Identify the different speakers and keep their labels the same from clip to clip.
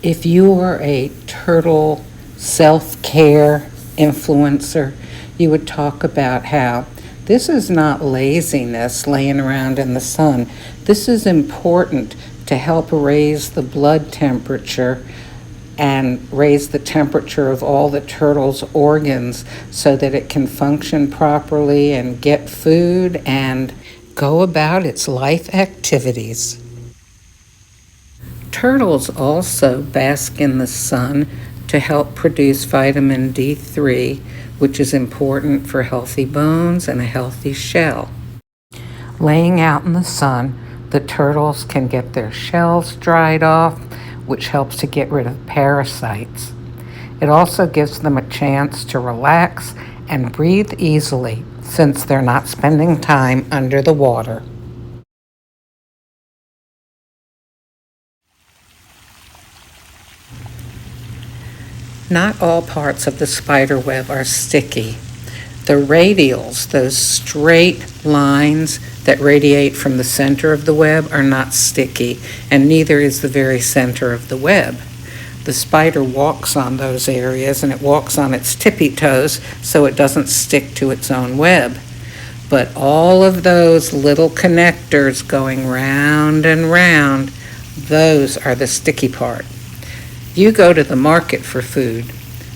Speaker 1: If you were a turtle self-care influencer, you would talk about how this is not laziness laying around in the sun. This is important to help raise the blood temperature and raise the temperature of all the turtle's organs so that it can function properly and get food and go about its life activities. Turtles also bask in the sun to help produce vitamin D3, which is important for healthy bones and a healthy shell. Laying out in the sun, the turtles can get their shells dried off, which helps to get rid of parasites. It also gives them a chance to relax and breathe easily since they're not spending time under the water. Not all parts of the spider web are sticky. The radials, those straight lines that radiate from the center of the web, are not sticky, and neither is the very center of the web. The spider walks on those areas, and it walks on its tippy toes so it doesn't stick to its own web. But all of those little connectors going round and round, those are the sticky part. You go to the market for food.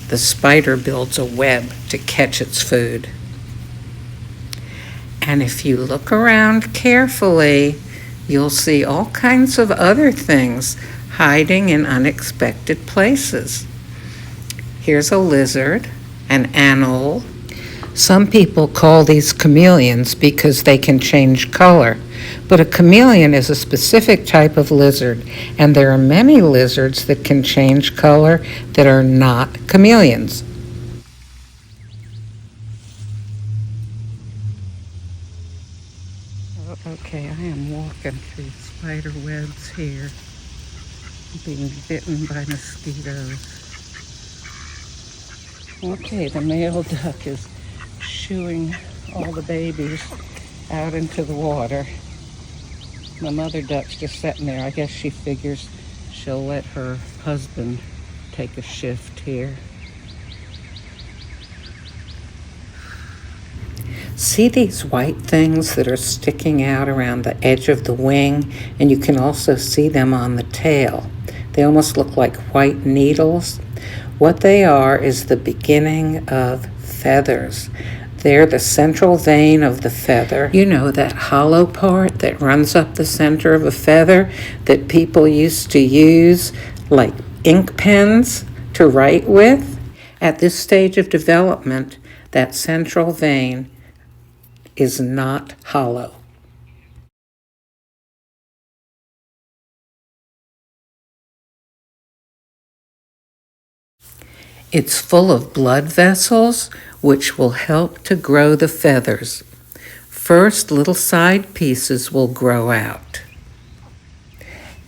Speaker 1: The spider builds a web to catch its food. And if you look around carefully, you'll see all kinds of other things hiding in unexpected places. Here's a lizard, an anole. Some people call these chameleons because they can change color. But a chameleon is a specific type of lizard, and there are many lizards that can change color that are not chameleons. Okay, I am walking through spider webs here, being bitten by mosquitoes. Okay, the male duck is shooing all the babies out into the water. The mother duck's just sitting there. I guess she figures she'll let her husband take a shift here. See these white things that are sticking out around the edge of the wing? And you can also see them on the tail. They almost look like white needles. What they are is the beginning of feathers. They're the central vein of the feather. You know, that hollow part that runs up the center of a feather that people used to use like ink pens to write with? At this stage of development, that central vein is not hollow. It's full of blood vessels, which will help to grow the feathers. First, little side pieces will grow out.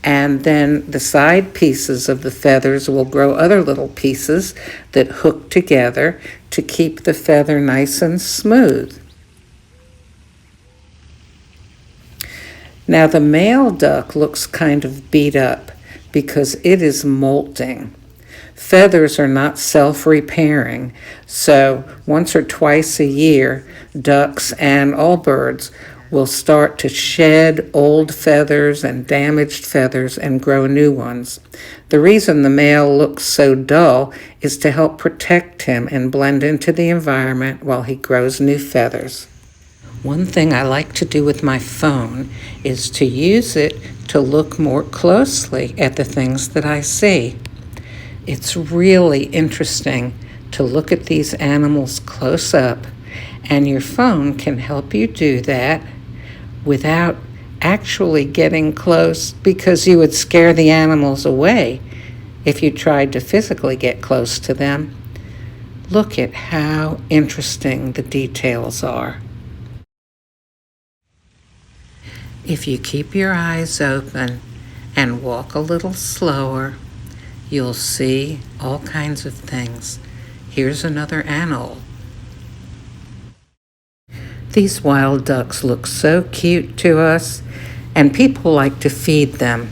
Speaker 1: And then the side pieces of the feathers will grow other little pieces that hook together to keep the feather nice and smooth. Now the male duck looks kind of beat up because it is molting. Feathers are not self-repairing, so once or twice a year, ducks and all birds will start to shed old feathers and damaged feathers and grow new ones. The reason the male looks so dull is to help protect him and blend into the environment while he grows new feathers. One thing I like to do with my phone is to use it to look more closely at the things that I see. It's really interesting to look at these animals close up, and your phone can help you do that without actually getting close, because you would scare the animals away if you tried to physically get close to them. Look at how interesting the details are. If you keep your eyes open and walk a little slower, you'll see all kinds of things. Here's another anole. These wild ducks look so cute to us, and people like to feed them.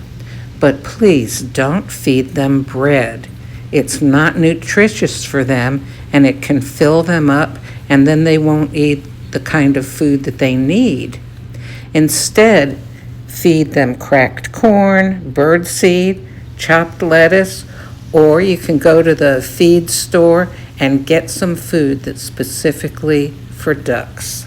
Speaker 1: But please don't feed them bread. It's not nutritious for them, and it can fill them up, and then they won't eat the kind of food that they need. Instead, feed them cracked corn, birdseed, chopped lettuce, or you can go to the feed store and get some food that's specifically for ducks.